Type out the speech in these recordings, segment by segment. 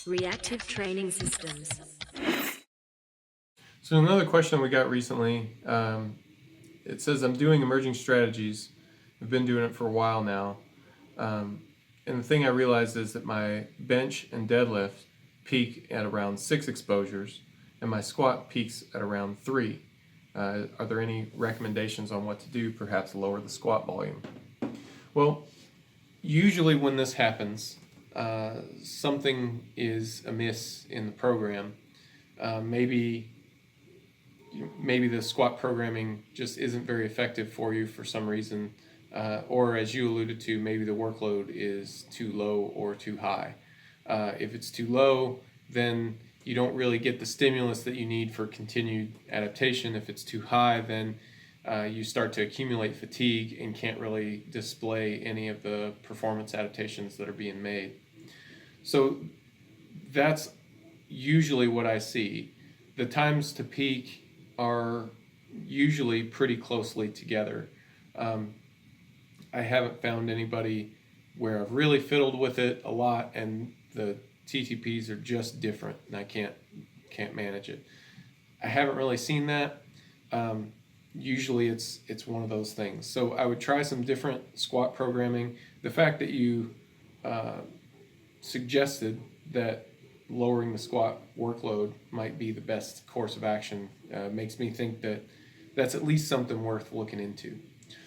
Reactive training systems. So another question we got recently, it says I'm doing emerging strategies. I've been doing it for a while now. And the thing I realized is that my bench and deadlift peak at around 6 exposures and my squat peaks at around 3. Are there any recommendations on what to do, perhaps lower the squat volume? Well, usually when this happens, something is amiss in the program. Maybe the squat programming just isn't very effective for you for some reason, or as you alluded to, maybe the workload is too low or too high. If it's too low, then you don't really get the stimulus that you need for continued adaptation. If it's too high, then you start to accumulate fatigue and can't really display any of the performance adaptations that are being made. So that's usually what I see. The times to peak are usually pretty closely together. I haven't found anybody where I've really fiddled with it a lot and the TTPs are just different and I can't manage it. I haven't really seen that. Usually it's one of those things. So I would try some different squat programming. The fact that you suggested that lowering the squat workload might be the best course of action makes me think that that's at least something worth looking into.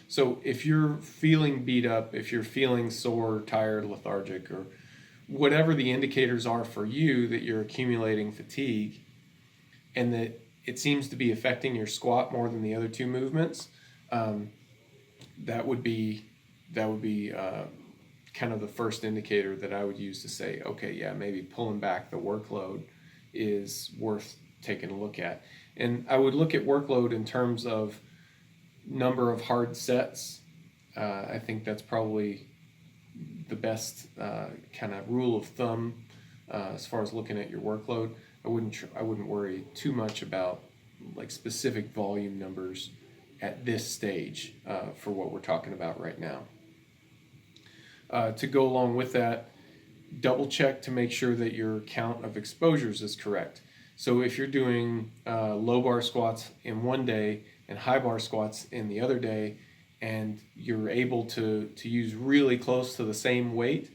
So if you're feeling beat up, if you're feeling sore, tired, lethargic, or whatever the indicators are for you that you're accumulating fatigue and that it seems to be affecting your squat more than the other two movements, that would be kind of the first indicator that I would use to say, okay, yeah, maybe pulling back the workload is worth taking a look at. And I would look at workload in terms of number of hard sets. I think that's probably the best kind of rule of thumb as far as looking at your workload. I wouldn't worry too much about like specific volume numbers at this stage for what we're talking about right now. To go along with that, double check to make sure that your count of exposures is correct. So if you're doing low bar squats in one day and high bar squats in the other day, and you're able to use really close to the same weight,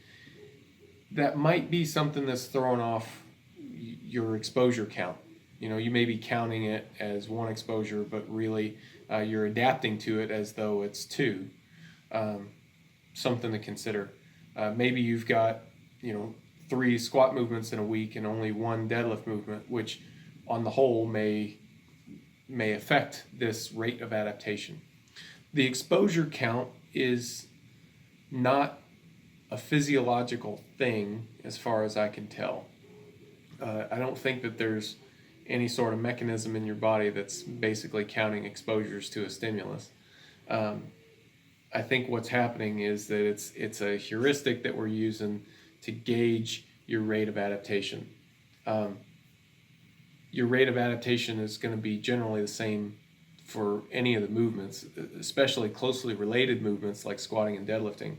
that might be something that's throwing off your exposure count. You know, you may be counting it as one exposure, but really you're adapting to it as though it's two. Something to consider. Maybe you've got 3 squat movements in a week and only 1 deadlift movement, which on the whole may affect this rate of adaptation. The exposure count is not a physiological thing as far as I can tell. I don't think that there's any sort of mechanism in your body that's basically counting exposures to a stimulus. I think what's happening is that it's a heuristic that we're using to gauge your rate of adaptation. Your rate of adaptation is going to be generally the same for any of the movements, especially closely related movements like squatting and deadlifting.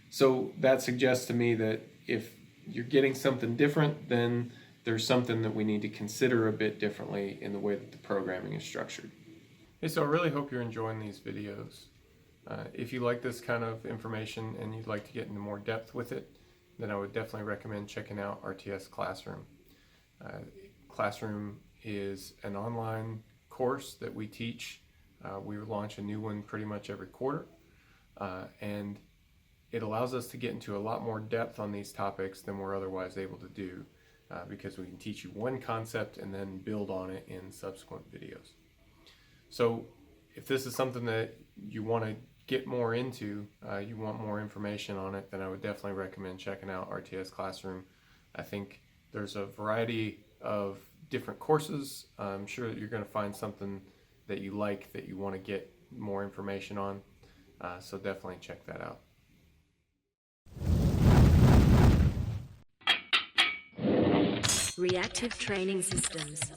So that suggests to me that if you're getting something different, then there's something that we need to consider a bit differently in the way that the programming is structured. Hey, so I really hope you're enjoying these videos. If you like this kind of information and you'd like to get into more depth with it, then I would definitely recommend checking out RTS Classroom. Classroom is an online course that we teach. We launch a new one pretty much every quarter, and it allows us to get into a lot more depth on these topics than we're otherwise able to do, because we can teach you one concept and then build on it in subsequent videos. So if this is something that you want to get more into, you want more information on it, then I would definitely recommend checking out RTS Classroom. I think there's a variety of different courses. I'm sure that you're going to find something that you like, that you want to get more information on. So definitely check that out. Reactive training systems.